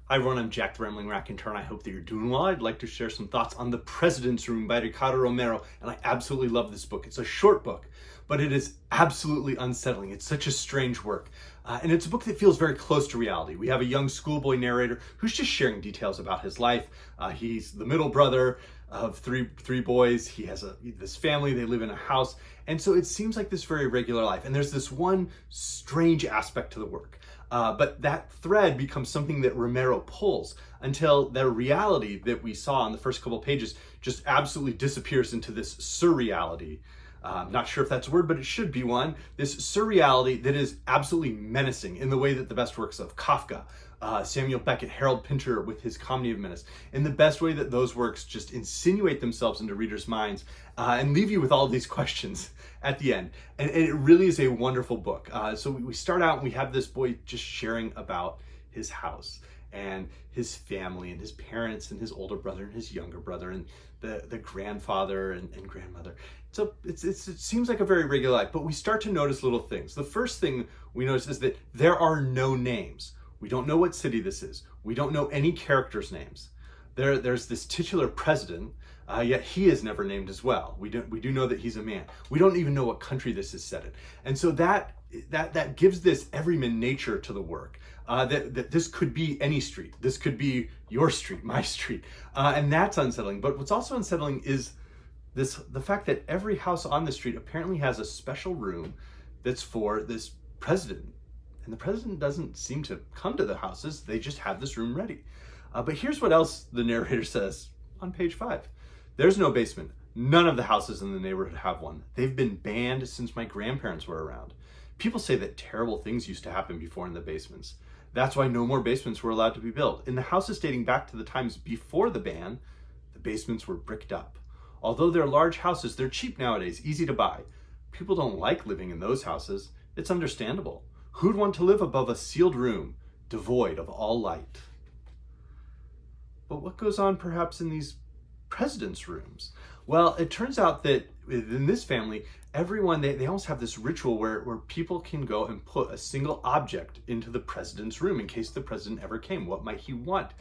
Hi everyone, I'm Jack the Rambling Raconteur, and I hope that you're doing well. I'd like to share some thoughts on The President's Room by Ricardo Romero, and I absolutely love this book. It's a short book, but it is absolutely unsettling. It's such a strange work, and it's a book that feels very close to reality. We have a young schoolboy narrator who's just sharing details about his life. He's the middle brother of three boys. He has this family, they live in a house, and so it seems like this very regular life. And there's this one strange aspect to the work. But that thread becomes something that Romero pulls until the reality that we saw in the first couple pages just absolutely disappears into this surreality. I'm not sure if that's a word, but it should be one. This surreality that is absolutely menacing in the way that the best works of Kafka, Samuel Beckett, Harold Pinter with his Comedy of Menace, in the best way that those works just insinuate themselves into readers' minds and leave you with all of these questions at the end. And it really is a wonderful book. So we start out and we have this boy just sharing about his house and his family and his parents and his older brother and his younger brother and the grandfather and grandmother. So it seems like a very regular life, but we start to notice little things. The first thing we notice is that there are no names. We don't know what city this is. We don't know any characters' names. There's this titular president, yet he is never named as well. We do know that he's a man. We don't even know what country this is set in. And so that gives this everyman nature to the work. That this could be any street. This could be your street, my street. And that's unsettling. But what's also unsettling is the fact that every house on the street apparently has a special room that's for this president. And the president doesn't seem to come to the houses. They just have this room ready. But here's what else the narrator says on page 5. There's no basement. None of the houses in the neighborhood have one. They've been banned since my grandparents were around. People say that terrible things used to happen before in the basements. That's why no more basements were allowed to be built. In the houses dating back to the times before the ban, the basements were bricked up. Although they're large houses, they're cheap nowadays, easy to buy. People don't like living in those houses. It's understandable. Who'd want to live above a sealed room, devoid of all light? But what goes on perhaps in these president's rooms? Well, it turns out that in this family, everyone, they almost have this ritual where people can go and put a single object into the president's room in case the president ever came. What might he want?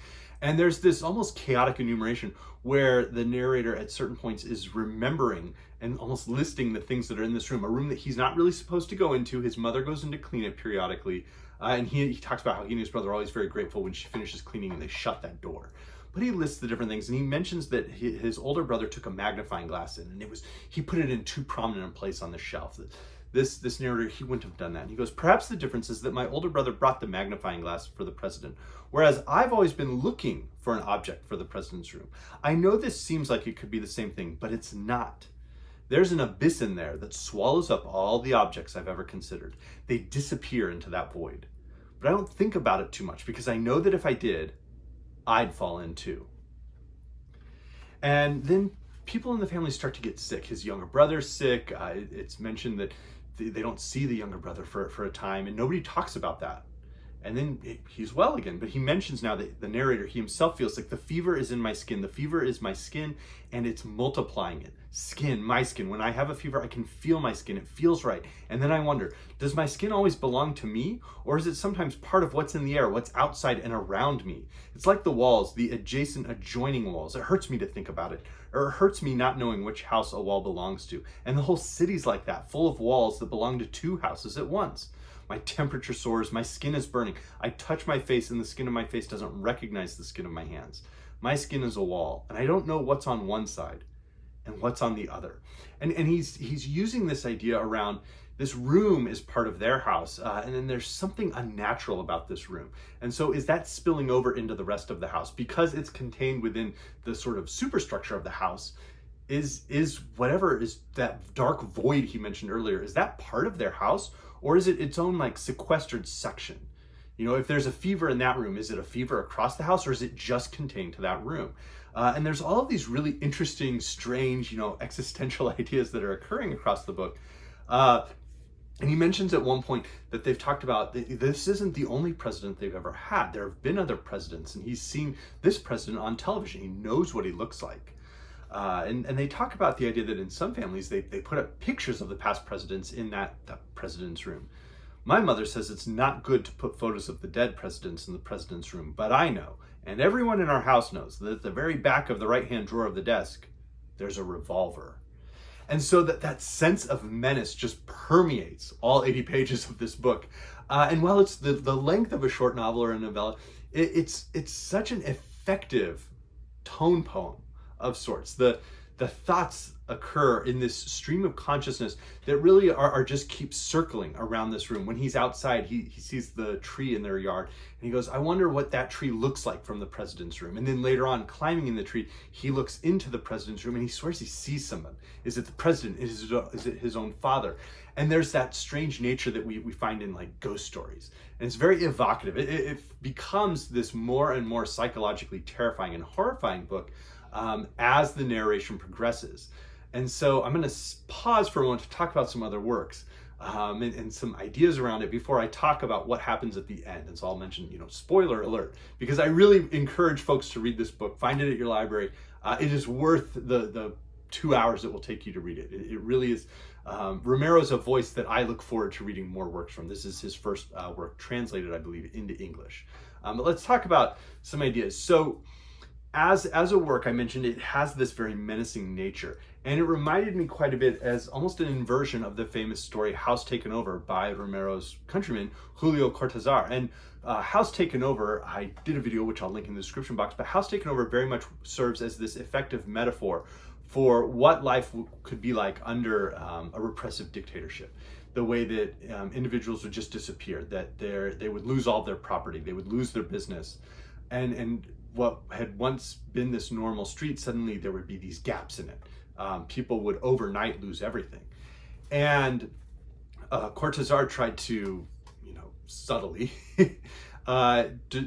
And there's this almost chaotic enumeration where the narrator at certain points is remembering and almost listing the things that are in this room, a room that he's not really supposed to go into. His mother goes in to clean it periodically. And he talks about how he and his brother are always very grateful when she finishes cleaning and they shut that door. But he lists the different things, and he mentions that his older brother took a magnifying glass in, and he put it in too prominent a place on the shelf. This narrator, he wouldn't have done that. And he goes, perhaps the difference is that my older brother brought the magnifying glass for the president, whereas I've always been looking for an object for the president's room. I know this seems like it could be the same thing, but it's not. There's an abyss in there that swallows up all the objects I've ever considered. They disappear into that void. But I don't think about it too much because I know that if I did, I'd fall in too. And then people in the family start to get sick. His younger brother's sick. It's mentioned that they don't see the younger brother for a time, and nobody talks about that. And then he's well again, but he mentions now that the narrator, he himself feels like the fever is in my skin. The fever is my skin, and it's multiplying it. Skin, my skin. When I have a fever, I can feel my skin. It feels right. And then I wonder, does my skin always belong to me? Or is it sometimes part of what's in the air, what's outside and around me? It's like the walls, the adjoining walls. It hurts me to think about it. Or it hurts me not knowing which house a wall belongs to. And the whole city's like that, full of walls that belong to two houses at once. My temperature soars, my skin is burning. I touch my face and the skin of my face doesn't recognize the skin of my hands. My skin is a wall, and I don't know what's on one side and what's on the other. And he's using this idea around this room is part of their house, and then there's something unnatural about this room. And so is that spilling over into the rest of the house? Because it's contained within the sort of superstructure of the house, is whatever is that dark void he mentioned earlier, is that part of their house? Or is it its own like sequestered section? You know, if there's a fever in that room, is it a fever across the house, or is it just contained to that room? And there's all of these really interesting, strange, existential ideas that are occurring across the book. And he mentions at one point that they've talked about this isn't the only president they've ever had. There have been other presidents, and he's seen this president on television. He knows what he looks like. And they talk about the idea that in some families, they put up pictures of the past presidents in that president's room. My mother says it's not good to put photos of the dead presidents in the president's room, but I know, and everyone in our house knows, that at the very back of the right-hand drawer of the desk, there's a revolver. And so that sense of menace just permeates all 80 pages of this book. And while it's the length of a short novel or a novella, it's such an effective tone poem of sorts. The thoughts occur in this stream of consciousness that really are just keep circling around this room. When he's outside, he sees the tree in their yard, and he goes, I wonder what that tree looks like from the president's room. And then later on, climbing in the tree, he looks into the president's room and he swears he sees someone. Is it the president? Is it his own father? And there's that strange nature that we find in like ghost stories. And it's very evocative. It becomes this more and more psychologically terrifying and horrifying book as the narration progresses. And so I'm going to pause for a moment to talk about some other works and some ideas around it before I talk about what happens at the end. And so I'll mention, spoiler alert, because I really encourage folks to read this book. Find it at your library. It is worth the 2 hours it will take you to read it. It really is. Romero's a voice that I look forward to reading more works from. This is his first work translated, I believe, into English. But let's talk about some ideas. So as a work, I mentioned it has this very menacing nature. And it reminded me quite a bit as almost an inversion of the famous story House Taken Over by Romero's countryman, Julio Cortázar. And House Taken Over, I did a video which I'll link in the description box, but House Taken Over very much serves as this effective metaphor for what life could be like under a repressive dictatorship. The way that individuals would just disappear, that they would lose all their property, they would lose their business. And what had once been this normal street, suddenly there would be these gaps in it. People would overnight lose everything. And Cortázar tried to, subtly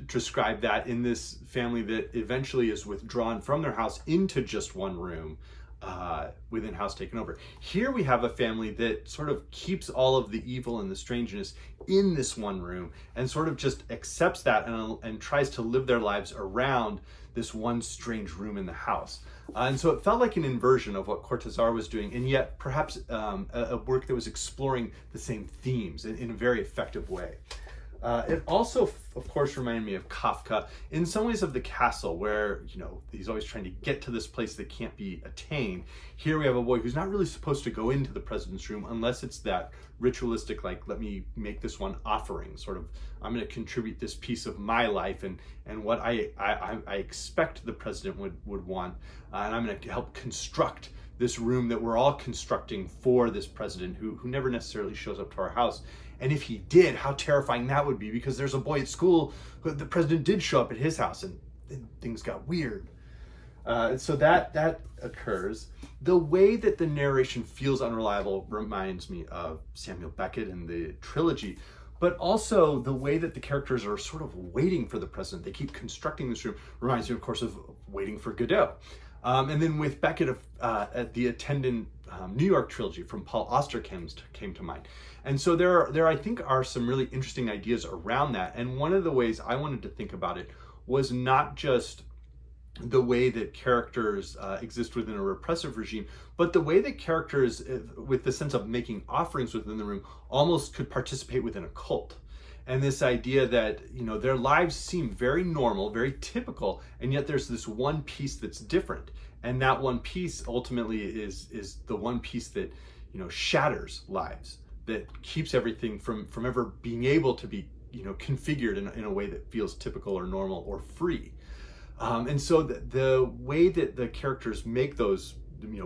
describe that in this family that eventually is withdrawn from their house into just one room within House Taken Over. Here we have a family that sort of keeps all of the evil and the strangeness in this one room and sort of just accepts that and tries to live their lives around this one strange room in the house. And so it felt like an inversion of what Cortázar was doing, and yet perhaps a work that was exploring the same themes in a very effective way. It also, of course, reminded me of Kafka in some ways of The Castle, where, he's always trying to get to this place that can't be attained. Here we have a boy who's not really supposed to go into the president's room unless it's that ritualistic, like, let me make this one offering, sort of, I'm going to contribute this piece of my life and what I expect the president would want, and I'm going to help construct this room that we're all constructing for this president who never necessarily shows up to our house. And if he did, how terrifying that would be, because there's a boy at school who the president did show up at his house and things got weird. So that occurs. The way that the narration feels unreliable reminds me of Samuel Beckett and the Trilogy, but also the way that the characters are sort of waiting for the president. They keep constructing this room. Reminds me, of course, of Waiting for Godot. And then with Beckett, the attendant New York trilogy from Paul Auster came to mind. And so there I think are some really interesting ideas around that. And one of the ways I wanted to think about it was not just the way that characters exist within a repressive regime, but the way that characters, with the sense of making offerings within the room, almost could participate within a cult. And this idea that, their lives seem very normal, very typical, and yet there's this one piece that's different. And that one piece ultimately is the one piece that, shatters lives, that keeps everything from ever being able to be, configured in a way that feels typical or normal or free. And so the way that the characters make those,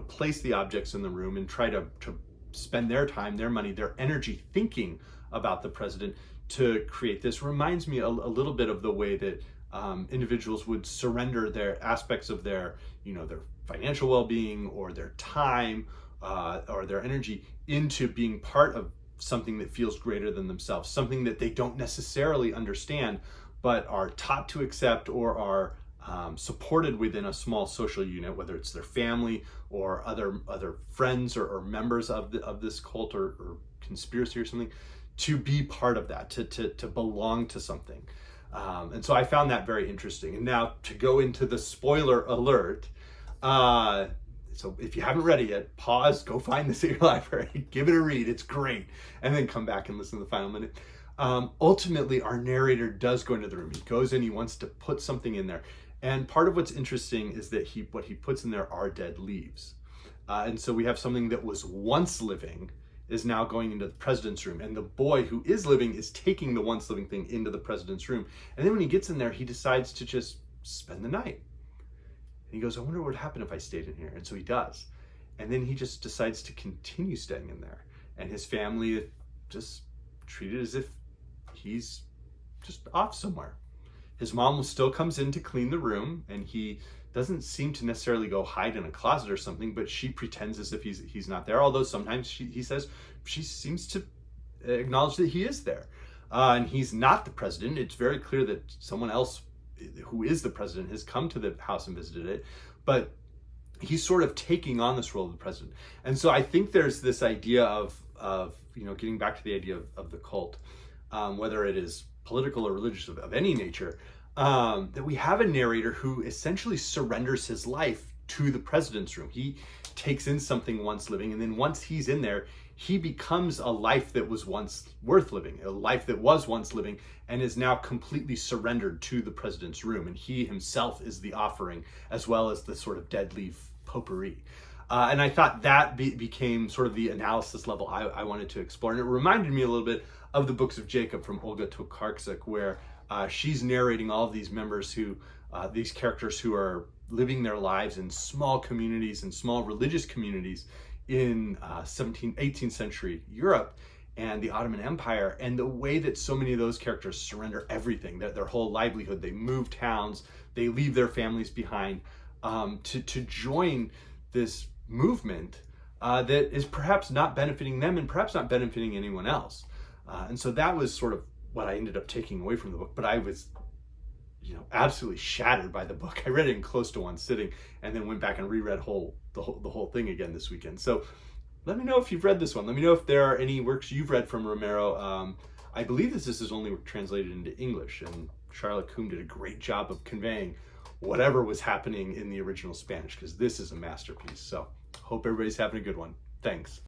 place the objects in the room and try to spend their time, their money, their energy thinking about the president to create this reminds me a little bit of the way that individuals would surrender their aspects of their financial well-being or their time or their energy into being part of something that feels greater than themselves, something that they don't necessarily understand, but are taught to accept or are supported within a small social unit, whether it's their family or other friends or members of this cult or conspiracy or something, to be part of that, to belong to something. And so I found that very interesting. And now to go into the spoiler alert, So if you haven't read it yet, pause, go find this at your library, give it a read, it's great, and then come back and listen to the final minute. Ultimately, our narrator does go into the room. He goes in, he wants to put something in there. And part of what's interesting is that what he puts in there are dead leaves. And so we have something that was once living is now going into the president's room. And the boy who is living is taking the once living thing into the president's room. And then when he gets in there, he decides to just spend the night. And he goes, I wonder what would happen if I stayed in here. And so he does. And then he just decides to continue staying in there. And his family just treat it as if he's just off somewhere. His mom still comes in to clean the room, and he doesn't seem to necessarily go hide in a closet or something, but she pretends as if he's not there. Although sometimes he says she seems to acknowledge that he is there. And he's not the president. It's very clear that someone else who is the president has come to the house and visited it, but he's sort of taking on this role of the president. And so I think there's this idea of getting back to the idea of the cult, whether it is political or religious of any nature, that we have a narrator who essentially surrenders his life to the president's room. He takes in something once living, and then once he's in there, he becomes a life that was once worth living, a life that was once living, and is now completely surrendered to the president's room. And he himself is the offering, as well as the sort of dead leaf potpourri. And I thought that became sort of the analysis level I wanted to explore. And it reminded me a little bit of the books of Jacob from Olga Tokarczuk, where she's narrating all of these members these characters who are living their lives in small communities and small religious communities in 18th century Europe and the Ottoman Empire, and the way that so many of those characters surrender everything, their whole livelihood. They move towns, they leave their families behind to join this movement that is perhaps not benefiting them and perhaps not benefiting anyone else. And so that was sort of what I ended up taking away from the book. But I was, absolutely shattered by the book. I read it in close to one sitting, and then went back and reread the whole thing again this weekend. So let me know if you've read this one. Let me know if there are any works you've read from Romero. I believe this is only translated into English, and Charlotte Coombe did a great job of conveying whatever was happening in the original Spanish, because this is a masterpiece. So hope everybody's having a good one. Thanks.